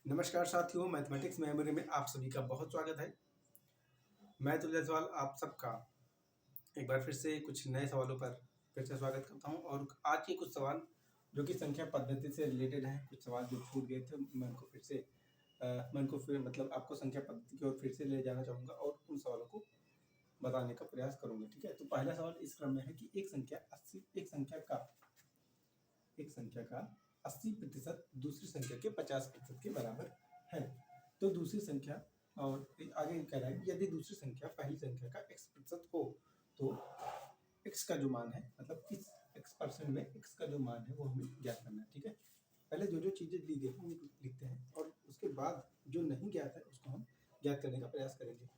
नमस्कार साथियों, mathematics memory में आप सभी का बहुत स्वागत है। मैं तुल्य जायसवाल आप सबका एक बार फिर से कुछ नए सवालों पर फिर से स्वागत करता हूं। और आज के कुछ सवाल जो कि संख्या पद्धति से रिलेटेड हैं, कुछ सवाल जो छूट गए थे मैं उनको फिर मतलब आपको संख्या पद्धति की ओर फिर से ले जाना चाहूँगा और उन सवालों को बताने का प्रयास करूँगा। ठीक है, तो पहला सवाल इस क्रम में है कि एक संख्या का 80% दूसरी संख्या के 50% के बराबर है। तो दूसरी संख्या और आगे कह रहा है कि यदि दूसरी संख्या पहली संख्या का x% हो तो x का जो मान है, मतलब इस x% में x का जो मान है वो हमें ज्ञात करना है। ठीक है, पहले जो चीजें ली गई हैं लिखते हैं और उसके बाद जो नहीं ज्ञात है उसको हम ज्ञात करने का प्रयास करेंगे।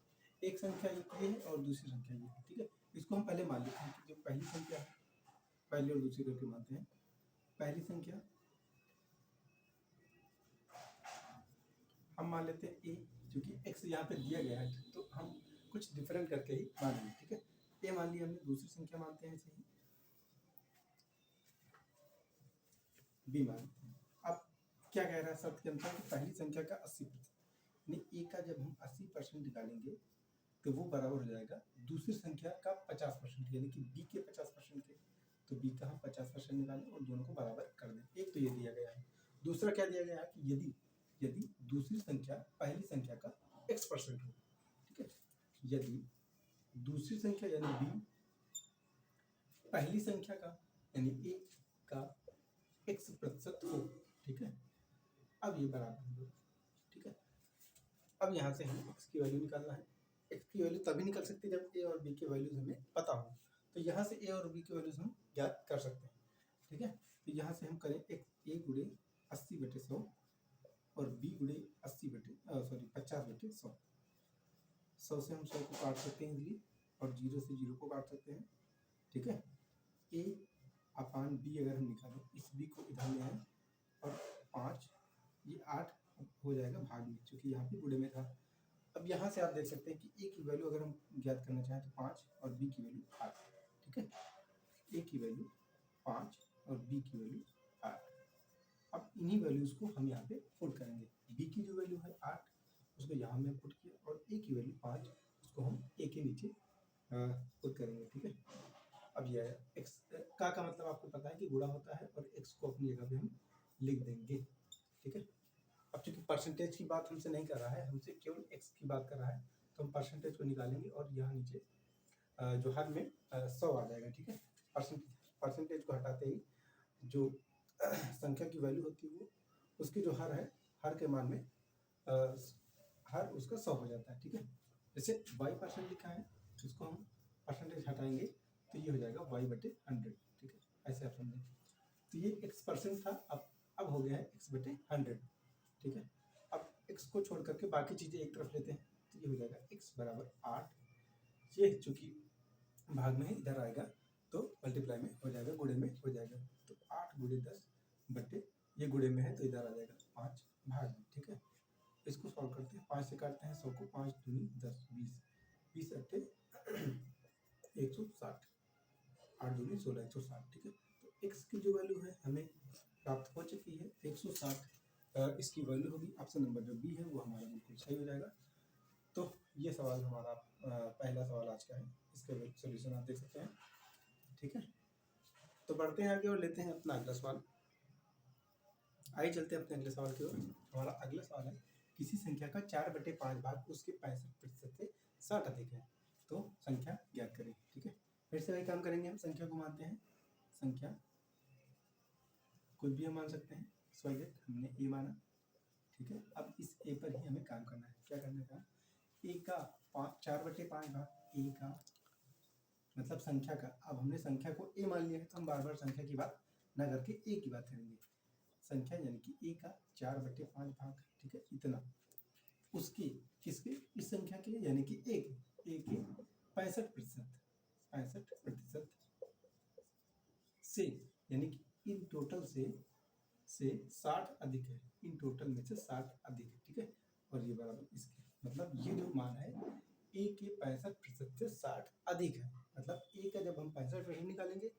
एक संख्या ये है और दूसरी संख्या ये है। ठीक है, इसको हम पहले मान लेते हैं कि जो पहली संख्या है, पहली और दूसरी करके मानते हैं। पहली संख्या हम मान लेते हैं a, क्योंकि x यहाँ पे दिया गया है तो हम कुछ डिफरेंट करके ही मानेंगे। ठीक है, a मान लिया हमने। दूसरी संख्या मानते हैं ऐसे ही b मानते हैं। अब क्या कह रहा है शर्त के अनुसार कि पहली संख्या का 80%, यानी a का जब हम 80% निकालेंगे तो वो बराबर हो जाएगा दूसरी संख्या का 50%, यानी कि b के 50% के। तो b का हम 50% निकालें और दोनों को बराबर कर दें। एक तो ये दिया गया है। दूसरा क्या दिया गया है कि यदि दूसरी संख्या पहली संख्या का x% हो। ठीक है, यदि दूसरी संख्या यानी b पहली संख्या का यानी a का x% हो। ठीक है, अब ये बराबर हो। ठीक है, अब यहाँ से हमें x की वैल्यू निकालना है। x की वैल्यू तभी निकल सकती है जब a और b के वैल्यूज हमें पता हो। तो यहाँ से a और b के वैल्यूज हम ज्ञात कर सकते हैं। ठीक है, तो यहाँ से हम करें a गुणे 80/100 और b गुणे 50/100। 100 से हम 100 को काट सकते हैं इजीली और 0 से 0 को काट सकते हैं। ठीक है, a अपान b अगर हम निकालें, इस b को इधर ले आए और 5 ये 8 हो जाएगा भाग में, क्योंकि यहाँ पे गुणे में था। अब यहाँ से आप देख सकते हैं कि a की वैल्यू अगर हम ज्ञात करना चाहें तो 5 और b की वैल्यू 8। ठीक है, a की वैल्यू 5 और b की वैल्यू 8। अब इन्हीं वैल्यूज को हम यहाँ पे पुट करेंगे। b की जो वैल्यू है 8 उसको यहाँ में पुट किया और a की वैल्यू 5 उसको हम a के नीचे पुट करेंगे। ठीक है, अब ये x का मतलब आपको पता है कि गुणा होता है और x को अपनी जगह पे हम लिख देंगे। ठीक है, अब चूंकि परसेंटेज की बात हमसे नहीं कर रहा है, हमसे केवल x की बात कर रहा है, तो हम परसेंटेज को निकालेंगे और यहाँ नीचे जो हर में 100 आ जाएगा। ठीक है, परसेंटेज को हटाते ही जो संख्या की वैल्यू होती है वो उसकी जो हर है, हर के मान में हर उसका 100 हो जाता है। ठीक है, जैसे y% लिखा है उसको हम परसेंटेज हटाएंगे तो ये हो जाएगा y/100। ठीक है, ऐसे आप समझें। तो ये x% था, अब हो गया है x/100। ठीक है, अब x को छोड़ करके बाकी चीजें एक तरफ लेते हैं तो ये हो जाएगा x बराबर 8। ये चूंकि भाग में इधर आएगा तो मल्टीप्लाई में हो जाएगा, गुणे में हो जाएगा। तो 8 गुणे 10 बटे ये गुणे में है तो इधर आ जाएगा 5 भाग में। ठीक है, इसको सॉल्व करते हैं। 5 से काटते हैं 100 को, 5 दूनी 10, 20, 20 अट्ठे 160, 8 दूनी 16, 160। ठीक है, तो x की जो वैल्यू है हमें प्राप्त हो चुकी है 160। इसकी वैल्यू होगी, ऑप्शन नंबर जो बी है वो हमारा बिल्कुल सही हो जाएगा। तो ये सवाल हमारा पहला सवाल आज का है, इसका सोल्यूशन आप देख सकते हैं। ठीक है, तो बढ़ते हैं आगे और लेते हैं अपना अगला सवाल। आइए चलते हैं अपने अगले सवाल की ओर। हमारा अगला सवाल है, किसी संख्या का 4/5 भाग उसके 65% से 60 अधिक है तो संख्या ज्ञात करें। ठीक है, फिर से वही काम करेंगे, हम संख्या को मानते हैं। संख्या कुछ भी हम मान सकते हैं, स्वागत हमने ए माना। ठीक है, अब इस ए पर ही हमें काम करना है। क्या करने का? ए का 4/5 भाग ए का मतलब संख्या का। अब हमने संख्या को ए मान लिया है तो हम बार बार संख्या की बात ना करके ए की बात करेंगे। संख्या यानी कि ए का 4/5 भाग। ठीक है, इतना उसके किसके, इस संख्या के यानी कि ए के 65% से, यानी कि इन टोटल से 60 अधिक है। इन टोटल में से 60 अधिक है। ठीक है, और ये बराबर इसके, मतलब ये जो मान है ए के 65% से 60 अधिक है। मतलब ए का जब हम 65% निकालेंगे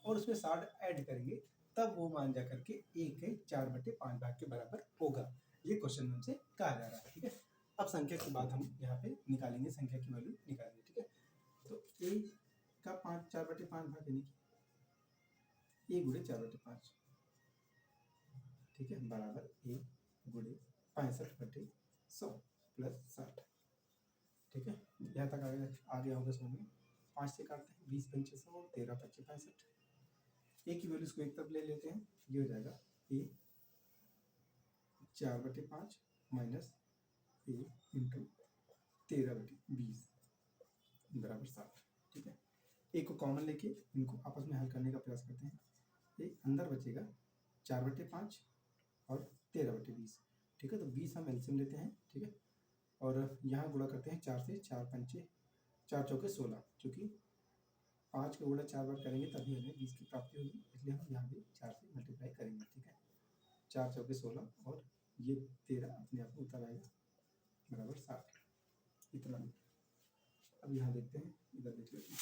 और उसमें 60 ऐड करेंगे तब वो मान जा करके ए के 4/5 भाग के बराबर होगा। ये क्वेश्चन में हमसे कहा जा रहा है। ठीक है, अब संख्या के बाद हम यहाँ पे निकालेंगे, संख्या की वैल्यू निकालेंगे। ठीक है, तो ए का 4/5 भाग यानी कि ए गुणे 4/5, ठीक है, बराबर ए गुणे 65/100 प्लस 60। ठीक है, यहाँ तक आगे होगा समझ में। 5 से काटते हैं, 20 पंचे 100, 13 पच्चे 65। ए की वैल्यू इसको एक तरफ ले लेते हैं, ये हो जाएगा ए 4/5 माइनस ए इंटू 13/20 बराबर 60। ठीक है, ए को कॉमन लेके इनको आपस में हल करने का प्रयास करते हैं। ए अंदर बचेगा 4/5 और 13/20। ठीक है, तो 20 हम एलसीएम लेते हैं। ठीक है, और यहाँ गुणा करते हैं 4 से, 4 पंचे 4 चौके 16, चूँकि 5 का गुणा 4 बार करेंगे तभी हमें 20 की प्राप्ति होगी, इसलिए हम यहाँ भी 4 से मल्टीप्लाई करेंगे। ठीक है, 4 चौके 16 और ये 13 अपने आप में उतर आएगा बराबर 60, इतना। अब यहाँ देखते हैं, इधर देख लेते हैं।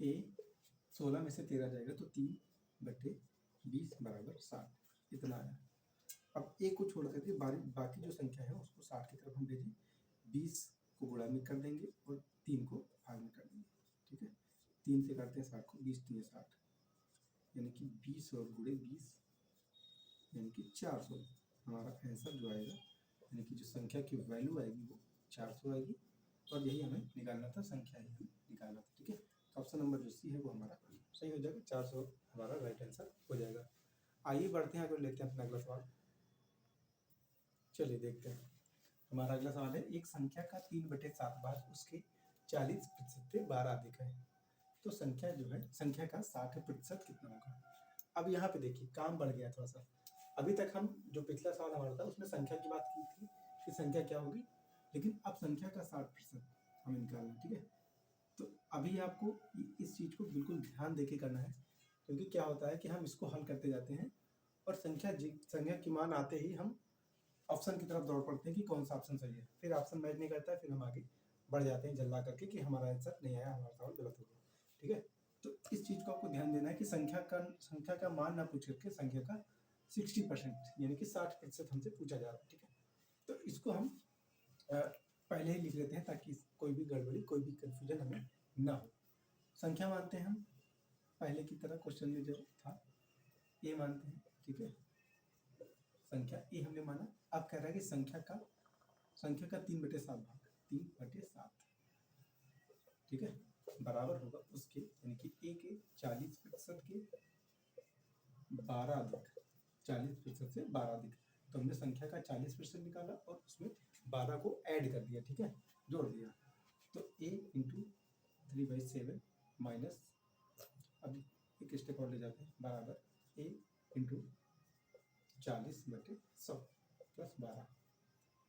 ए 16 में से 13 जाएगा तो 3/20 बराबर 60, इतना आया। अब ए को छोड़ करके बाकी जो संख्या है उसको 60 की तरफ हम भेजें। 20 को गुणा में कर देंगे और 3 को भाग में कर देंगे। ठीक है, 3 से करते हैं 60 को, 20 3 60, यानी कि 20 और गुणे 20 यानी कि 400। हमारा आंसर जो आएगा, यानी कि जो संख्या की वैल्यू आएगी वो 400 आएगी, और यही हमें निकालना था, संख्या ही हमें निकालना था। ठीक है, तो ऑप्शन नंबर जो सी है वो हमारा सही हो जाएगा, 400 हमारा राइट आंसर हो जाएगा। आइए बढ़ते हैं, आगे लेते हैं अपना अगला सवाल। चलिए देखते हैं, हमारा अगला सवाल है, एक संख्या का 3/7 भाग उसके 40% से 12 अधिक है, तो संख्या जो है, संख्या का 60% कितना होगा। अब यहाँ पे देखिए काम बढ़ गया थोड़ा सा। अभी तक हम जो पिछला सवाल हमारा था उसमें संख्या की बात की थी कि संख्या क्या होगी, लेकिन अब संख्या का 60% हमें निकालना है। ठीक है, तो अभी आपको इस चीज़ को बिल्कुल ध्यान देके करना है, क्योंकि क्या होता है कि हम इसको हल करते जाते हैं और संख्या की मान आते ही हम ऑप्शन की तरफ दौड़ पड़ते हैं कि कौन सा ऑप्शन सही है, फिर ऑप्शन मैच नहीं करता है, फिर हम आगे बढ़ जाते हैं जल्ला करके कि हमारा आंसर नहीं आया, हमारा सवाल गलत हो गया। ठीक है, तो इस चीज़ को आपको ध्यान देना है कि संख्या का मान ना पूछ करके संख्या का 60% यानी कि 60% हमसे पूछा जा रहा है। ठीक है, तो इसको हम पहले ही लिख लेते हैं ताकि कोई भी गड़बड़ी, कोई भी कन्फ्यूजन हमें ना हो। संख्या मानते हैं हम पहले की तरह, क्वेश्चन में जो था ए मानते हैं। ठीक है, संख्या ए हमने माना। अब कह रहा है कि संख्या का 3/7 भाग, 3/7, ठीक है, बराबर होगा उसके, यानी कि ए के 40% के 12 अधिक, 40% से 12 अधिक। तो हमने संख्या का 40% निकाला और उसमें 12 को ऐड कर दिया। ठीक है, जोड़ दिया, तो a इंटू 3/7 माइनस, अब एक स्टेप और ले जाते हैं, बराबर a इंटू 40/100 प्लस 12।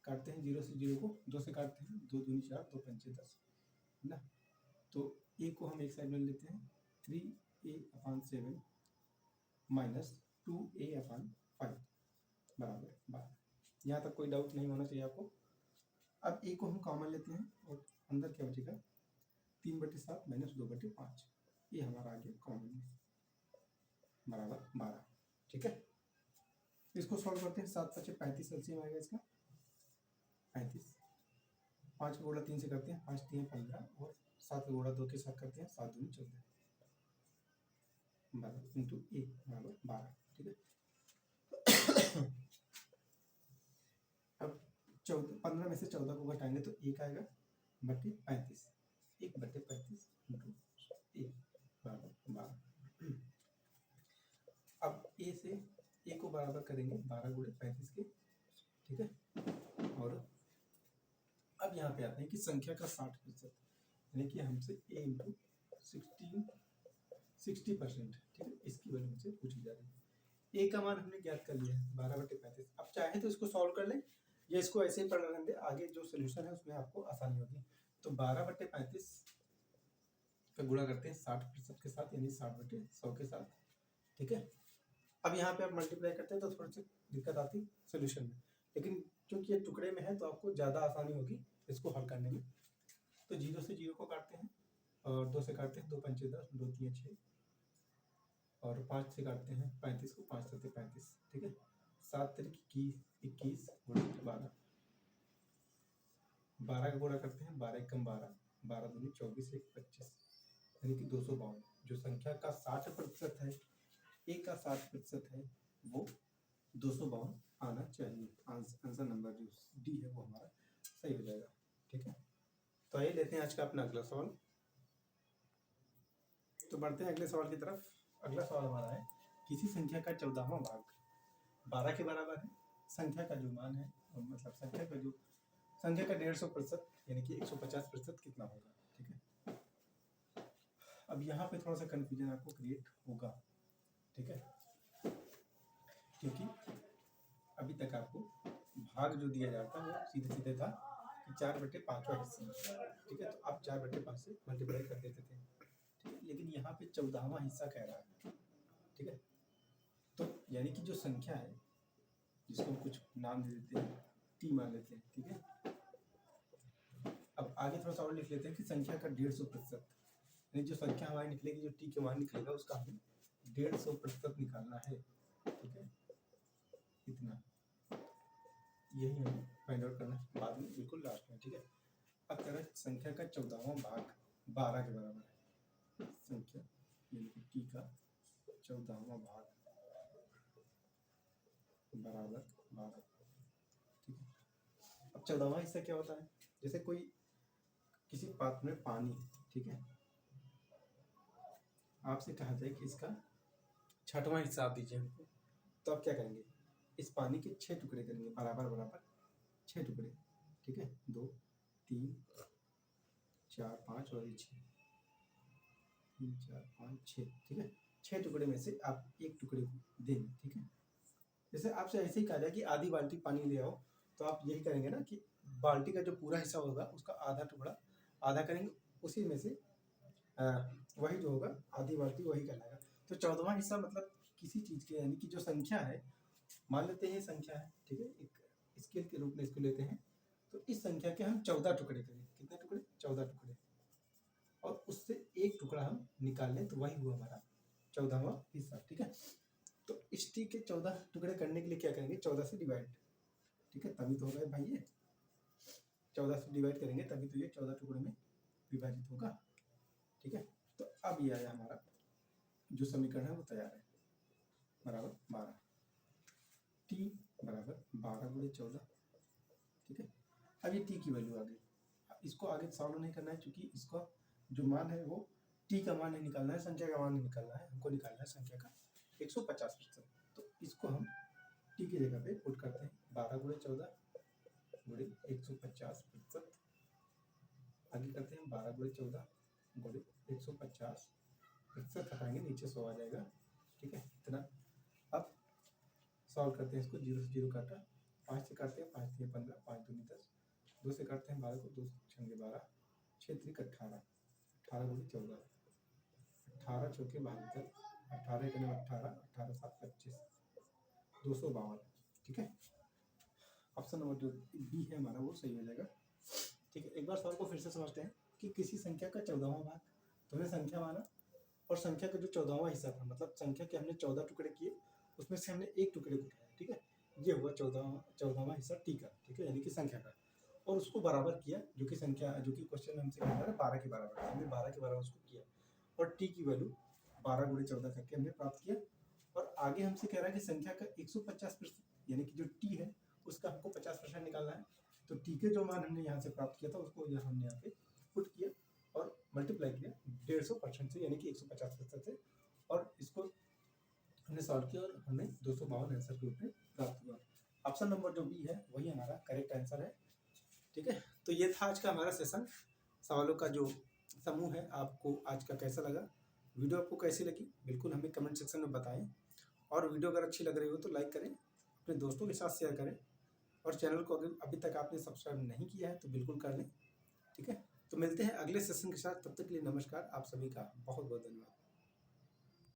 काटते हैं 0 से 0 को, 2 से काटते हैं, 2 दूनी 4, 2 पंचे 10 ना। तो a को हम एक साइड में लेते हैं, 3a/7 माइनस 2a/5 बराबर 12। यहाँ तक कोई डाउट नहीं होना चाहिए आपको। अब a को हम कॉमन लेते हैं और अंदर क्या बचेगा, 3/7 माइनस 2/5, ये हमारा आ गया कॉमन में बराबर 12। ठीक है, इसको सॉल्व करते हैं, 7 5 35 एलसीएम आएगा इसका 35। 5 का गुणा 3 से करते हैं, 5 3 15 और 7 का गुणा 2 के साथ करते हैं, 7 दूनी 14 12 इंटू ए बराबर 12। ठीक है, अब 15 में से 14 को घटाएंगे तो 1 आएगा बटे 35, 1/35 इंटू ए बराबर 12। अब ए से ए को बराबर करेंगे 12 गुणे 35 के। ठीक है, और अब यहाँ पे आते हैं कि संख्या का 60%, यानी कि हमसे a इंटू 60%, ठीक है, इसकी वैल्यू हमसे पूछी जा रही है। a का मान हमने ज्ञात कर लिया है 12/35। अब चाहे तो इसको सॉल्व कर लें या इसको ऐसे ही पढ़ लेंगे, आगे जो सोल्यूशन है उसमें आपको आसानी होगी। तो 12/35 का गुणा करते हैं 60% के साथ, यानी 60/100 के साथ। ठीक है, अब यहाँ पे आप मल्टीप्लाई करते हैं तो थोड़ी सी दिक्कत आती सोल्यूशन में, लेकिन क्योंकि ये टुकड़े में है तो आपको ज़्यादा आसानी होगी इसको हल करने में। तो 0 से 0 को काटते हैं और 2 से काटते हैं, 2 पंचे 10, 2 3 6, और 5 से काटते हैं 35 को, 5 7 35। ठीक है, 21 गुणा 12, 12 का गुणा करते हैं, 12 कम 12, 12 दूनी 24, 1 25, यानी कि 252। जो संख्या का 60% है, ए का 60% है, वो 252 आना चाहिए। आंसर नंबर जो डी है वो हमारा सही हो जाएगा। ठीक है, तो आइए लेते हैं आज का अपना अगला सवाल। तो बढ़ते हैं अगले सवाल की तरफ। अगला सवाल हमारा है, किसी संख्या का 14वां भाग 12 के बराबर है। संख्या का जो मान है, मतलब संख्या का 150% यानी कि 150% कितना होगा। ठीक है, अब यहाँ पे थोड़ा सा कंफ्यूजन आपको क्रिएट होगा। ठीक है, क्योंकि अभी तक आपको भाग जो दिया जाता है वो सीधे सीधे था कि 4/5 हिस्सा। ठीक है, तो आप 4/5 से मल्टीप्लाई कर देते थे। ठीक है, लेकिन यहाँ पे 14वां हिस्सा कह रहा है। ठीक है, तो यानी कि जो संख्या है जिसको कुछ नाम दे देते हैं, टी मान लेते हैं। ठीक है, अब आगे थोड़ा सा और लिख लेते हैं कि संख्या का 150%, यानी जो संख्या हमारी निकलेगी, जो टी के मान निकलेगा उसका हमें 150% निकालना है। ठीक है, इतना यही हमें फाइंड आउट करना है बाद में, बिल्कुल लास्ट में। ठीक है, अब कह रहा है संख्या का 14वां भाग 12 के बराबर है। संख्या यानी कि टी का 14वां भाग बराबर 12। ठीक है, अब 14वां हिस्सा क्या होता है, जैसे कोई किसी पात्र में पानी, ठीक है, आपसे कहा जाए कि इसका 6वां हिस्सा आप दीजिए हमको, तो आप क्या करेंगे, इस पानी के 6 टुकड़े करेंगे, बराबर बराबर 6 टुकड़े। ठीक है, 2 3 4 5 और 6, 3 4 5 6। ठीक है, 6 टुकड़े में से आप एक टुकड़े को देंगे। ठीक है, जैसे आपसे ऐसे ही कहा जाए कि आधी बाल्टी पानी ले आओ, तो आप यही करेंगे ना कि बाल्टी का जो पूरा हिस्सा होगा उसका आधा टुकड़ा आधा करेंगे, उसी में से वही जो होगा आधी बाल्टी वही कहलाएगा। तो 14वां हिस्सा मतलब किसी चीज के, यानी कि जो संख्या है, मान लेते हैं संख्या है। ठीक है, एक स्केल के रूप में इसको लेते हैं, तो इस संख्या के हम 14 टुकड़े करें। कितने टुकड़े? 14 टुकड़े, और उससे एक टुकड़ा हम निकाल लें, तो वही हुआ हमारा 14वां हिस्सा। ठीक है, तो इस टी के 14 टुकड़े करने के लिए क्या करेंगे, 14 से डिवाइड। ठीक है, तभी तो होगा भाई, ये 14 से डिवाइड करेंगे तभी तो ये 14 टुकड़े में विभाजित होगा। ठीक है, तो अब ये आया हमारा जो समीकरण है वो तैयार है, बराबर 12, टी बराबर 12 गुणे 14। ठीक है, अब ये टी की वैल्यू आ गई। इसको आगे सॉल्व नहीं करना है, क्योंकि इसका जो मान है वो टी का मान नहीं निकालना है, संख्या का मान नहीं निकालना है, हमको निकालना है संख्या का 150%। तो इसको हम टी की जगह पे पुट करते हैं, 12 गुणे 14 गुणे 150%। आगे करते हैं 12 गुणे 14 गुणे 150%, हटाएंगे नीचे 100 आ जाएगा। ठीक है, इतना। अब सॉल्व करते हैं इसको, 0 से 0 काटा, 5 से काटते हैं, 5 3 15, 5 दूनी 10, 2 से काटते हैं 12 को, 2 6 12, 6 3 18, 18 गुणे 14, 18 चौके 72, 18 के 18, 18 7 25, 252। ठीक है, ऑप्शन नंबर जो बी है हमारा वो सही हो जाएगा। ठीक है, एक बार सवाल को फिर से समझते हैं कि किसी संख्या का 14वां भाग, तो हमने संख्या माना, और संख्या का जो 14वां हिस्सा था, मतलब संख्या के हमने 14 टुकड़े किए, उसमें से हमने एक टुकड़े को उठाया। ठीक है, ये हुआ 14वां हिस्सा टी का। ठीक है, यानी कि संख्या का, और उसको बराबर किया, जो कि संख्या, जो कि क्वेश्चन में हमसे कह रहा है 12 के बराबर, हमने 12 के बराबर उसको किया, और टी की वैल्यू 12 गुणे 14 करके हमने प्राप्त किया। और आगे हमसे कह रहा है कि संख्या का 150%, यानी कि जो टी है उसका हमको 50% निकालना है। तो टी के जो मान हमने यहाँ से प्राप्त किया था उसको हमने यहाँ पे पुट किया और मल्टीप्लाई किया 150% से, यानी कि 150% से, और इसको हमने सॉल्व किया और हमें 252 आंसर के रूप में प्राप्त हुआ। ऑप्शन नंबर जो बी है वही हमारा करेक्ट आंसर है। ठीक है, तो ये था आज का हमारा सेशन, सवालों का जो समूह है। आपको आज का कैसा लगा, वीडियो आपको कैसी लगी, बिल्कुल हमें कमेंट सेक्शन में बताएं, और वीडियो अगर अच्छी लग रही हो तो लाइक करें, अपने दोस्तों के साथ शेयर करें, और चैनल को अगर अभी तक आपने सब्सक्राइब नहीं किया है तो बिल्कुल कर लें। ठीक है, तो मिलते हैं अगले सेशन के साथ, तब तक के लिए नमस्कार, आप सभी का बहुत बहुत धन्यवाद।